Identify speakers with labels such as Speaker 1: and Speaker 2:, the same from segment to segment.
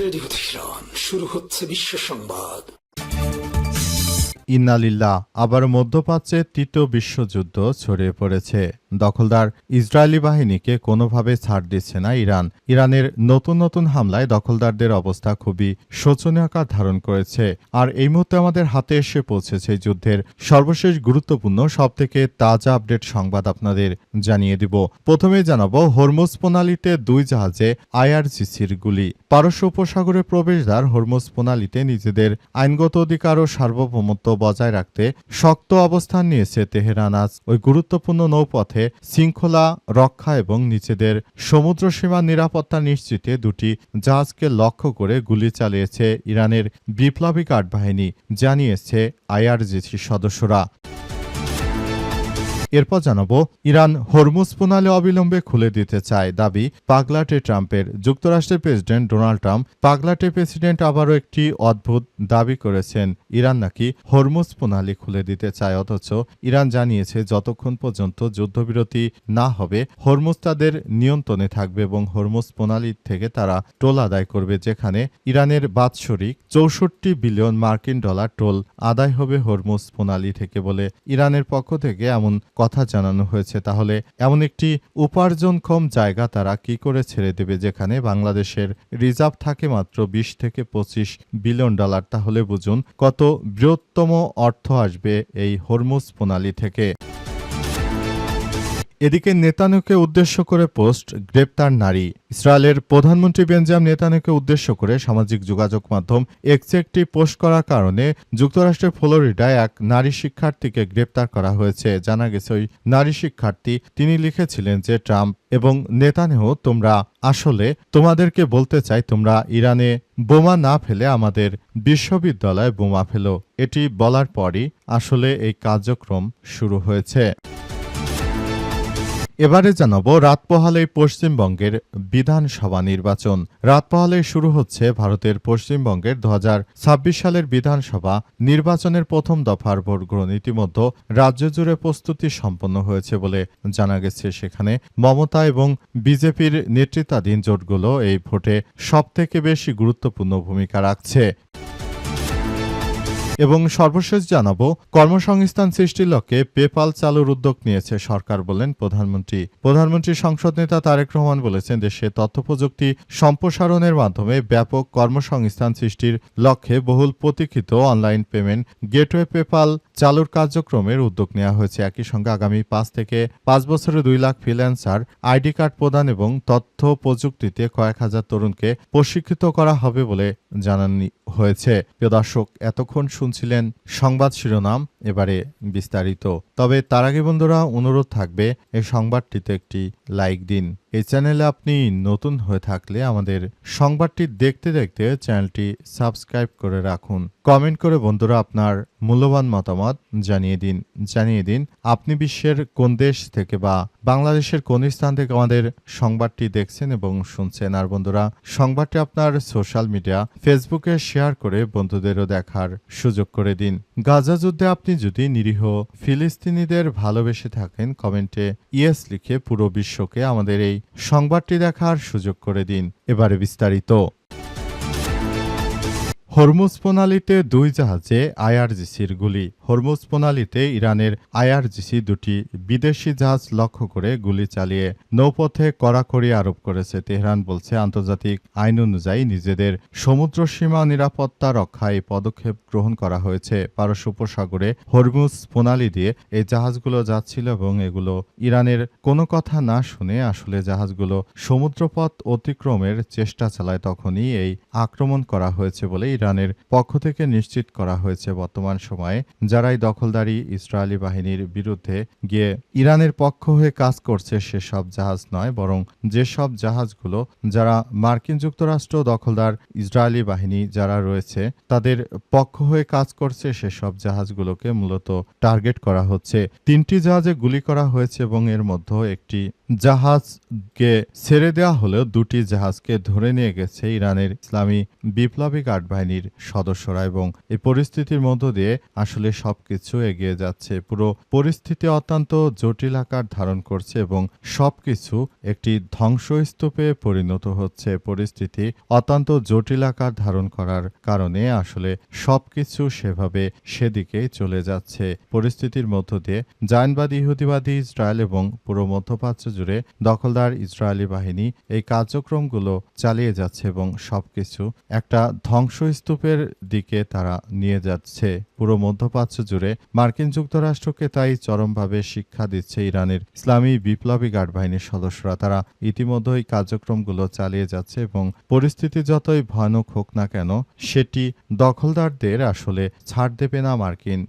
Speaker 1: Radio Tehran, শুরু হচ্ছে বিশ্ব সংবাদ।
Speaker 2: ইন্না লিল্লাহ। আবার মধ্যপ্রাচ্যে তৃতীয় বিশ্বযুদ্ধ ছড়িয়ে পড়েছে। দখলদার ইসরায়েলি বাহিনীকে কোনোভাবে ছাড় দিচ্ছে না ইরান। ইরানের নতুন নতুন হামলায় দখলদারদের অবস্থা খুবই শোচনীয় আকার ধারণ করেছে। আর এই মুহূর্তে আমাদের হাতে এসে পৌঁছেছে যুদ্ধের সর্বশেষ গুরুত্বপূর্ণ সবথেকে তাজা আপডেট সংবাদ আপনাদের জানিয়ে দিব। প্রথমে জানাবো, হরমুজ প্রণালীতে দুই জাহাজে আইআরজিসির গুলি। পারস্য উপসাগরে প্রবেশদ্বার হরমুজ প্রণালীতে নিজেদের আইনগত অধিকার ও সার্বভৌমত্ব বজায় রাখতে শক্ত অবস্থান নিয়েছে তেহরান। আজ ওই গুরুত্বপূর্ণ নৌপথে শৃঙ্খলা রক্ষা এবং নিজেদের সমুদ্রসীমা নিরাপত্তা নিশ্চিতে দুটি জাহাজকে লক্ষ্য করে গুলি চালিয়েছে ইরানের বিপ্লবী গার্ড বাহিনী, জানিয়েছে আইআরজিসি সদস্যরা। এরপর জানাবো, ইরান হরমুজ প্রণালী অবিলম্বে খুলে দিতে চায়, দাবি পাগলাটে ট্রাম্পের। যুক্তরাষ্ট্রের প্রেসিডেন্ট ডোনাল্ড ট্রাম্প পাগলাটে প্রেসিডেন্ট আবারও একটি অদ্ভুত দাবি করেছেন। ইরান নাকি হরমুজ প্রণালী খুলে দিতে চায়, অথচ ইরান জানিয়েছে যতক্ষণ পর্যন্ত যুদ্ধবিরতি না হবে হরমুজ তাদের নিয়ন্ত্রণে থাকবে এবং হরমুজ প্রণালী থেকে তারা টোল আদায় করবে, যেখানে ইরানের বাৎসরিক 64 বিলিয়ন মার্কিন ডলার টোল আদায় হবে হরমুজ প্রণালী থেকে বলে ইরানের পক্ষ থেকে এমন কথা জানানো হয়েছে। তাহলে এমন একটি উপার্জনক্ষম জায়গা তারা কি করে ছেড়ে দেবে, যেখানে বাংলাদেশের রিজার্ভ থাকে মাত্র 20 থেকে 25 বিলিয়ন ডলার। তাহলে বুঝুন কত বৃহত্তম অর্থ আসবে এই হরমুজ প্রণালী থেকে। এদিকে নেতানিয়াহুকে উদ্দেশ্য করে পোস্ট, গ্রেপ্তার নারী। ইসরায়েলের প্রধানমন্ত্রী বেঞ্জামিন নেতানিয়াহুকে উদ্দেশ্য করে সামাজিক যোগাযোগ মাধ্যম এক্সে একটি পোস্ট করার কারণে যুক্তরাষ্ট্রের ফ্লোরিডায় এক নারী শিক্ষার্থীকে গ্রেপ্তার করা হয়েছে। জানা গেছে ওই নারী শিক্ষার্থী তিনি লিখেছিলেন যে, ট্রাম্প এবং নেতানিয়াহু, তোমরা আসলে তোমাদেরকে বলতে চাই, তোমরা ইরানে বোমা না ফেলে আমাদের বিশ্ববিদ্যালয়ে বোমা ফেলো। এটি বলার পরই আসলে এই কার্যক্রম শুরু হয়েছে। এবারে জানাবো, রাত পোহালেই পশ্চিমবঙ্গের বিধানসভা নির্বাচন। রাত পোহালেই শুরু হচ্ছে ভারতের পশ্চিমবঙ্গের 2026 সালের বিধানসভা নির্বাচনের প্রথম দফার ভোট গ্রহণ। ইতিমধ্যে রাজ্য জুড়ে প্রস্তুতি সম্পন্ন হয়েছে বলে জানা গেছে। সেখানে মমতা এবং বিজেপির নেতৃত্বাধীন জোটগুলো এই ভোটে সবথেকে বেশি গুরুত্বপূর্ণ ভূমিকা রাখছে। এবং সর্বশেষ জানাবো, কর্মসংস্থান সৃষ্টির লক্ষ্যে পেপাল চালুর উদ্যোগ নিয়েছে সরকার, বলেন প্রধানমন্ত্রী সংসদ নেতা তারেক রহমান বলেছেন, দেশে তথ্যপ্রযুক্তি সম্প্রসারণের মাধ্যমে ব্যাপক কর্মসংস্থান সৃষ্টির লক্ষ্যে বহুল প্রতীক্ষিত অনলাইন পেমেন্ট গেটওয়ে পেপাল চালুর কার্যক্রমের উদ্যোগ নেওয়া হয়েছে। একই সঙ্গে আগামী 5 থেকে 5 বছরে 2 লাখ ফ্রিল্যান্সার আইডি কার্ড প্রদান এবং তথ্য প্রযুক্তিতে কয়েক হাজার তরুণকে প্রশিক্ষিত করা হবে বলে জানানো হয়েছে। প্রিয় দর্শক, এতক্ষণ শুনছিলেন সংবাদ শিরোনাম, এবারে বিস্তারিত। তবে তার আগে বন্ধুরা, অনুরোধ থাকবে এই সংবাদটিতে একটি লাইক দিন। এই চ্যানেলে আপনি নতুন হয়ে থাকলে আমাদের সংবাদটি দেখতে দেখতে চ্যানেলটি সাবস্ক্রাইব করে রাখুন। কমেন্ট করে বন্ধুরা আপনার মূল্যবান মতামত জানিয়ে দিন আপনি বিশ্বের কোন দেশ থেকে বা বাংলাদেশের কোন স্থান থেকে আমাদের সংবাদটি দেখছেন এবং শুনছেন। আর বন্ধুরা, সংবাদটি আপনার সোশ্যাল মিডিয়া ফেসবুকে শেয়ার করে বন্ধুদেরও দেখার সুযোগ করে দিন। গাজা যুদ্ধে আপনি যদি নিরীহ ফিলিস্তিনিদের ভালোবেসে থাকেন, কমেন্টে ইয়েস লিখে পুরো বিশ্বকে আমাদের এই সংবাদটি দেখার সুযোগ করে দিন। এবারে বিস্তারিত। হরমুজ প্রণালীতে দুই জাহাজে আইআরজিসির গুলি। হরমুজ প্রণালীতে ইরানের আইআরজিসি দুটি বিদেশি জাহাজ লক্ষ্য করে গুলি চালিয়ে নৌপথে কড়াকড়ি আরোপ করেছে। তেহরান বলছে, আন্তর্জাতিক আইন অনুযায়ী নিজেদের সমুদ্র সীমা নিরাপত্তা রক্ষায় পদক্ষেপ গ্রহণ করা হয়েছে। পারস্য উপসাগরে হরমুজ প্রণালী দিয়ে এই জাহাজগুলো যাচ্ছিল এবং এগুলো ইরানের কোনো কথা না শুনে আসলে জাহাজগুলো সমুদ্রপথ অতিক্রমের চেষ্টা চালায়, তখনই এই আক্রমণ করা হয়েছে বলে ইরানের পক্ষ থেকে নিশ্চিত করা হয়েছে। বর্তমান সময়ে যারাই দখলদারি ইসরায়েলি বাহিনীর বিরুদ্ধে গিয়ে ইরানের পক্ষ হয়ে কাজ করছে সেসব জাহাজ নয়, বরং যেসব জাহাজগুলো যারা মার্কিন যুক্তরাষ্ট্র দখলদার ইসরায়েলি বাহিনী যারা রয়েছে তাদের পক্ষ হয়ে কাজ করছে সেসব জাহাজগুলোকে মূলত টার্গেট করা হচ্ছে। 3টি জাহাজে গুলি করা হয়েছে এবং এর মধ্যে একটি জাহাজকে ছেড়ে দেওয়া হলেও 2টি জাহাজকে ধরে নিয়ে গেছে ইরানের ইসলামী বিপ্লবী গার্ড বাহিনী। বাহিনীর সদস্যরা এবং এই পরিস্থিতির মধ্য দিয়ে আসলে সবকিছু এগিয়ে যাচ্ছে। পুরো পরিস্থিতি অত্যন্ত জটিল আকার ধারণ করছে এবং সবকিছু একটি ধ্বংসস্তূপে পরিণত হচ্ছে। পরিস্থিতি অত্যন্ত জটিল আকার ধারণ করার কারণে আসলে সবকিছু সেভাবে সেদিকেই চলে যাচ্ছে। পরিস্থিতির মধ্য দিয়ে জায়নবাদী ইহুদিবাদী ইসরায়েল এবং পুরো মধ্যপ্রাচ্য জুড়ে দখলদার ইসরায়েলি বাহিনী এই কার্যক্রমগুলো চালিয়ে যাচ্ছে এবং সবকিছু একটা ধ্বংসস্তূপের দিকে তারা নিয়ে যাচ্ছে। পুরো মধ্যপ্রাচ্য জুড়ে মার্কিন যুক্তরাষ্ট্রকে তাই চরমভাবে শিক্ষা দিচ্ছে ইরানের ইসলামী বিপ্লবী গার্ড বাহিনীর সদস্যরা। তারা ইতিমধ্যে এই কার্যক্রমগুলো চালিয়ে যাচ্ছে এবং পরিস্থিতি যতই ভয়ানক হোক না কেন সেটি দখলদারদের আসলে ছাড় দেবে না মার্কিন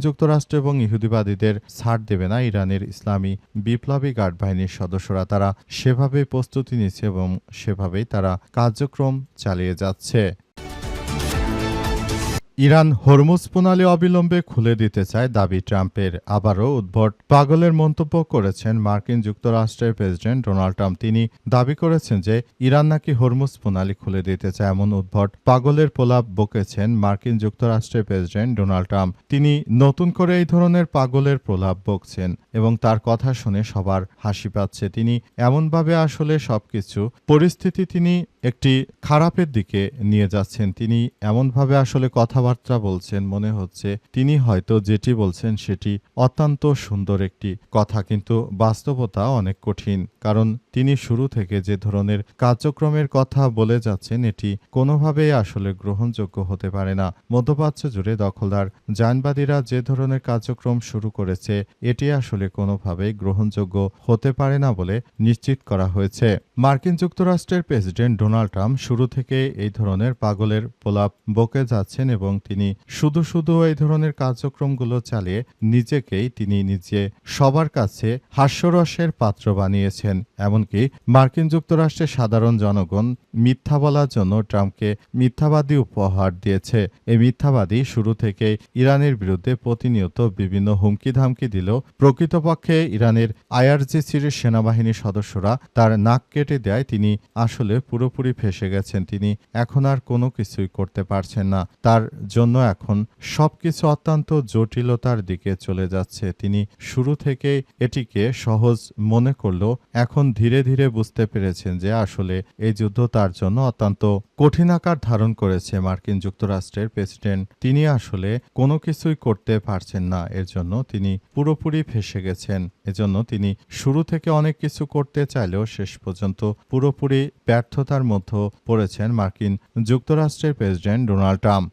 Speaker 2: যুক্তরাষ্ট্র এবং ইহুদিবাদীদের ছাড় দেবে না ইরানের ইসলামী বিপ্লবী গার্ড বাহিনীর সদস্যরা। তারা সেভাবেই প্রস্তুতি নিচ্ছে এবং সেভাবেই তারা কার্যক্রম চালিয়ে যাচ্ছে। ইরান হরমুজ প্রণালী অবিলম্বে খুলে দিতে চায় দাবি ট্রাম্পের। আবারও উদ্ভট পাগলের মন্তব্য করেছেন মার্কিন যুক্তরাষ্ট্রের প্রেসিডেন্ট ডোনাল্ড ট্রাম্প। তিনি দাবি করেছেন যে ইরান নাকি হরমুজ প্রণালী খুলে দিতে চায়। এমন উদ্ভট পাগলের প্রলাপ বকেছেন মার্কিন যুক্তরাষ্ট্রের প্রেসিডেন্ট ডোনাল্ড ট্রাম্প। তিনি নতুন করে এই ধরনের পাগলের প্রলাপ বকছেন এবং তার কথা শুনে সবার হাসি পাচ্ছে। তিনি এমনভাবে আসলে সবকিছু পরিস্থিতি তিনি একটি খারাপের দিকে নিয়ে যাচ্ছেন। তিনি এমনভাবে আসলে কথাবার্তা বলছেন, মনে হচ্ছে তিনি হয়তো যেটি বলছেন সেটি অত্যন্ত সুন্দর একটি কথা, কিন্তু বাস্তবতা অনেক কঠিন। কারণ তিনি শুরু থেকে যে ধরনের কার্যক্রমের কথা বলে যাচ্ছেন এটি কোনোভাবেই আসলে গ্রহণযোগ্য হতে পারে না। মধ্যপ্রাচ্য জুড়ে দখলদার জায়নবাদীরা যে ধরনের কার্যক্রম শুরু করেছে এটি আসলে কোনোভাবেই গ্রহণযোগ্য হতে পারে না বলে নিশ্চিত করা হয়েছে। মার্কিন যুক্তরাষ্ট্রের প্রেসিডেন্ট ডোনাল্ড ট্রাম্প শুরু থেকে এই ধরনের পাগলের প্রলাপ বকে যাচ্ছেন এবং তিনি শুধু এই ধরনের কার্যক্রমগুলো চালিয়ে তিনি নিজে সবার কাছে হাস্যরসের পাত্র বানিয়েছেন। এমনকি মার্কিন যুক্তরাষ্ট্রের সাধারণ জনগণ মিথ্যা বলার জন্য ট্রাম্পকে মিথ্যাবাদী উপহার দিয়েছে। এই মিথ্যাবাদী শুরু থেকে ইরানের বিরুদ্ধে প্রতিনিয়ত বিভিন্ন হুমকি ধামকি দিলেও প্রকৃতপক্ষে ইরানের IRGCর সেনাবাহিনীর সদস্যরা তার নাক কেটে দেয়। তিনি আসলে পুরোপুরি ফেঁসে গেছেন। তিনি এখন আর কোনো কিছুই করতে পারছেন না। তার জন্য এখন সবকিছু অত্যন্ত জটিলতার দিকে চলে যাচ্ছে। তিনি শুরু থেকে এটিকে সহজ মনে করলেও এখন ধীরে ধীরে বুঝতে পেরেছেন যে আসলে এই যুদ্ধ তার জন্য অত্যন্ত কঠিন আকার ধারণ করেছে। মার্কিন যুক্তরাষ্ট্রের প্রেসিডেন্ট তিনি আসলে কোনো কিছুই করতে পারছেন না। এর জন্য তিনি পুরোপুরি ফেঁসে গেছেন। এজন্য তিনি শুরু থেকে অনেক কিছু করতে চাইলেও শেষ পর্যন্ত পুরোপুরি ব্যর্থতার মধ্যে পড়েছেন মার্কিন যুক্তরাষ্ট্রের প্রেসিডেন্ট ডোনাল্ড ট্রাম্প।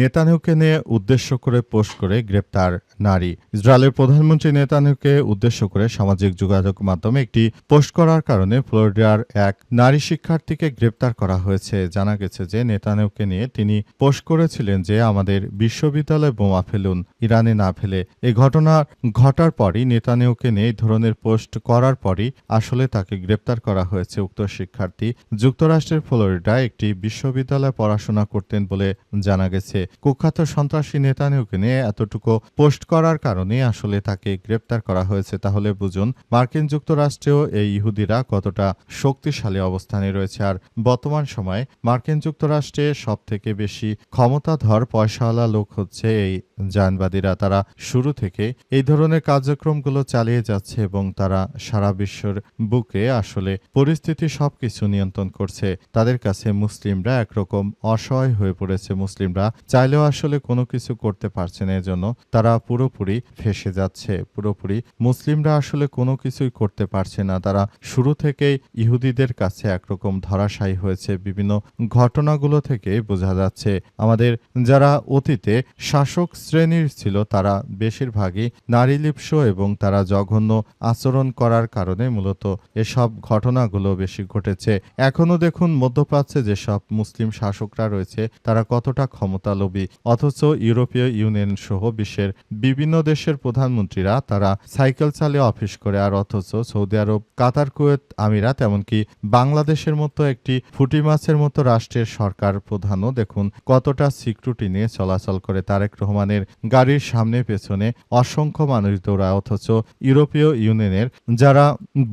Speaker 2: নেতানিয়াহুকে নিয়ে উদ্দেশ্য করে পোস্ট করে গ্রেপ্তার নারী। ইসরায়েলের প্রধানমন্ত্রী নেতানিয়াহুকে উদ্দেশ্য করে সামাজিক যোগাযোগ মাধ্যমে একটি পোস্ট করার কারণে ফ্লোরিডার এক নারী শিক্ষার্থীকে গ্রেপ্তার করা হয়েছে। জানা গেছে যে নেতানিয়াহুকে নিয়ে তিনি পোস্ট করেছিলেন যে আমাদের বিশ্ববিদ্যালয়ে বোমা ফেলুন, ইরানে না ফেলে। এই ঘটনা ঘটার পরই নেতানিয়াহুকে নিয়ে এই ধরনের পোস্ট করার পরই আসলে তাকে গ্রেপ্তার করা হয়েছে। উক্ত শিক্ষার্থী যুক্তরাষ্ট্রের ফ্লোরিডায় একটি বিশ্ববিদ্যালয়ে পড়াশোনা করতেন বলে জানা গেছে। কুখ্যাত সন্ত্রাসী নেতানিয়াহুকে নিয়ে এতটুকু পোস্ট করার কারণে আসলে তাকে গ্রেপ্তার করা হয়েছে। তাহলে বুঝুন মার্কিন যুক্তরাষ্ট্রেও এই ইহুদিরা কতটা শক্তিশালী অবস্থানে রয়েছে। আর বর্তমান সময়ে মার্কিন যুক্তরাষ্ট্রে সবথেকে বেশি ক্ষমতাধর পয়সাওয়ালা লোক হচ্ছে এই জায়নবাদীরা। তারা শুরু থেকে এই ধরনের কার্যক্রমগুলো চালিয়ে যাচ্ছে এবং তারা সারা বিশ্বের বুকে আসলে পরিস্থিতি সবকিছু নিয়ন্ত্রণ করছে। তাদের কাছে মুসলিমরা একরকম অসহায় হয়ে পড়েছে। মুসলিমরা চাইলেও আসলে কোনো কিছু করতে পারছে না। এজন্য তারা পুরোপুরি ফেঁসে যাচ্ছে। পুরোপুরি মুসলিমরা আসলে কোনো কিছুই করতে পারছে না। তারা শুরু থেকেই ইহুদিদের কাছে একরকম ধরাশায়ী হয়েছে। বিভিন্ন ঘটনাগুলো থেকে বোঝা যাচ্ছে আমাদের যারা অতীতে শাসক শ্রেণীর ছিল তারা বেশিরভাগই নারীলিপ্স এবং তারা জঘন্য আচরণ করার কারণে মূলত এসব ঘটনাগুলো বেশি ঘটেছে। এখনো দেখুন মধ্যপ্রাচ্যে যেসব মুসলিম শাসকরা রয়েছে তারা কতটা ক্ষমতালোভী, অথচ ইউরোপীয় ইউনিয়ন সহ বিশ্বের বিভিন্ন দেশের প্রধানমন্ত্রীরা তারা সাইকেল চালিয়ে অফিস করে, আর অথচ সৌদি আরব, কাতার, কুয়েত, আমিরাত, এমনকি বাংলাদেশের মতো একটি ফুটি মাছের মতো রাষ্ট্রের সরকার প্রধানও দেখুন কতটা সিকিউরিটি নিয়ে চলাচল করে। তারেক রহমানের গাড়ির সামনে পেছনে অসংখ্য মানুষ দৌড়ায়, অথচ ইউরোপীয় ইউনিয়নের যারা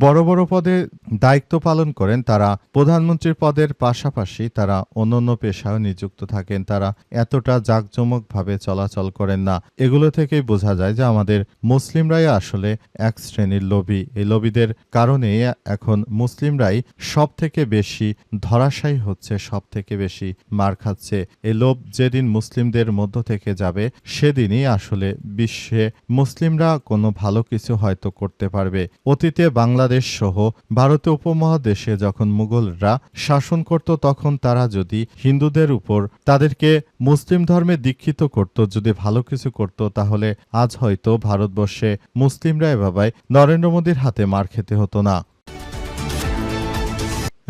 Speaker 2: বড় বড় পদে দায়িত্ব পালন করেন তারা প্রধানমন্ত্রীর পদের পাশাপাশি তারা অন্যান্য পেশায় নিযুক্ত থাকেন, তারা এতটা জাঁকজমকভাবে চলাচল করেন না। এগুলো থেকেই বোঝা যায় যে আমাদের মুসলিমরাই আসলে এক শ্রেণীর লোভী। এই লোভীদের কারণে এখন মুসলিমরাই সব থেকে বেশি ধরাশায়ী হচ্ছে, সব থেকে বেশি মার খাচ্ছে। এই লোভ যেদিন মুসলিমদের মধ্য থেকে যাবে সেদিনই আসলে বিশ্বে মুসলিমরা কোনো ভালো কিছু হয়তো করতে পারবে। অতীতে বাংলাদেশ সহ ভারতীয় উপমহাদেশে যখন মুঘলরা শাসন করত তখন তারা যদি হিন্দুদের উপর তাদেরকে মুসলিম ধর্মে দীক্ষিত করত, যদি ভালো কিছু করত, তাহলে আজ হয়তো ভারতবর্ষে মুসলিমরা এভাবে নরেন্দ্র মোদীর হাতে মার খেতে হতো না।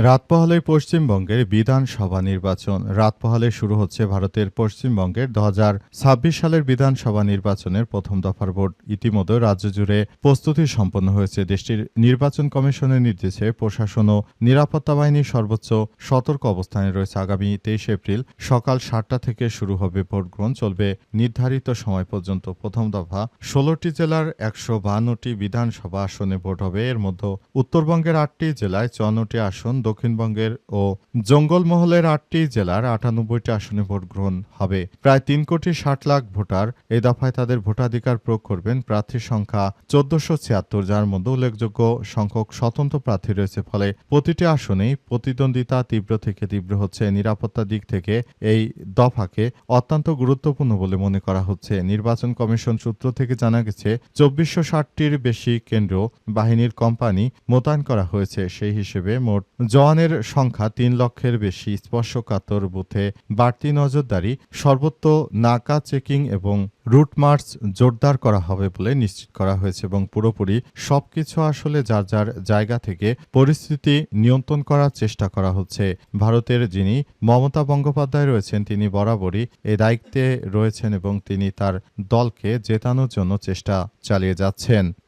Speaker 2: রাত পোহালেই পশ্চিমবঙ্গের বিধানসভা নির্বাচন। রাত পোহালে শুরু হচ্ছে ভারতের পশ্চিমবঙ্গের 2026 সালের বিধানসভা নির্বাচনের প্রথম দফার ভোট। ইতিমধ্যে রাজ্য জুড়ে প্রস্তুতি সম্পন্ন হয়েছে। দেশটির নির্বাচন কমিশনের নির্দেশে প্রশাসন ও নিরাপত্তা বাহিনী সর্বোচ্চ সতর্ক অবস্থানে রয়েছে। আগামী 23 এপ্রিল সকাল 7টা থেকে শুরু হবে ভোট গ্রহণ, চলবে নির্ধারিত সময় পর্যন্ত। প্রথম দফা 16টি জেলার 152টি বিধানসভা আসনে ভোট হবে। এর মধ্যে উত্তরবঙ্গের 8টি জেলায় 54টি আসন, দক্ষিণবঙ্গের ও জঙ্গলমহলের 8টি জেলার 98টি আসনে ভোট গ্রহণ হবে। প্রায় 3,60,00,000 ভোটার এই দফায় তাদের ভোটাধিকার প্রয়োগ করবেন। প্রার্থীর সংখ্যা 1476, যার মধ্যে উল্লেখযোগ্য সংখ্যক স্বতন্ত্র প্রার্থী রয়েছে। ফলে প্রতিটি আসনেই প্রতিদ্বন্দ্বিতা তীব্র থেকে তীব্র হচ্ছে। নিরাপত্তার দিক থেকে এই দফাকে অত্যন্ত গুরুত্বপূর্ণ বলে মনে করা হচ্ছে। নির্বাচন কমিশন সূত্র থেকে জানা গেছে 2460টির বেশি কেন্দ্র বাহিনীর কোম্পানি মোতায়েন করা হয়েছে। সেই হিসেবে মোট জওয়ানের সংখ্যা 3 লক্ষের বেশি। স্পর্শকাতর বুথে বাড়তি নজরদারি, সর্বত্র নাকা চেকিং এবং রুট মার্চ জোরদার করা হবে বলে নিশ্চিত করা হয়েছে এবং পুরোপুরি সবকিছু আসলে যার যার জায়গা থেকে পরিস্থিতি নিয়ন্ত্রণ করার চেষ্টা করা হচ্ছে। ভারতের যিনি মমতা বন্দ্যোপাধ্যায় রয়েছেন তিনি বরাবরই এই দায়িত্বে রয়েছেন এবং তিনি তার দলকে জেতানোর জন্য চেষ্টা চালিয়ে যাচ্ছেন।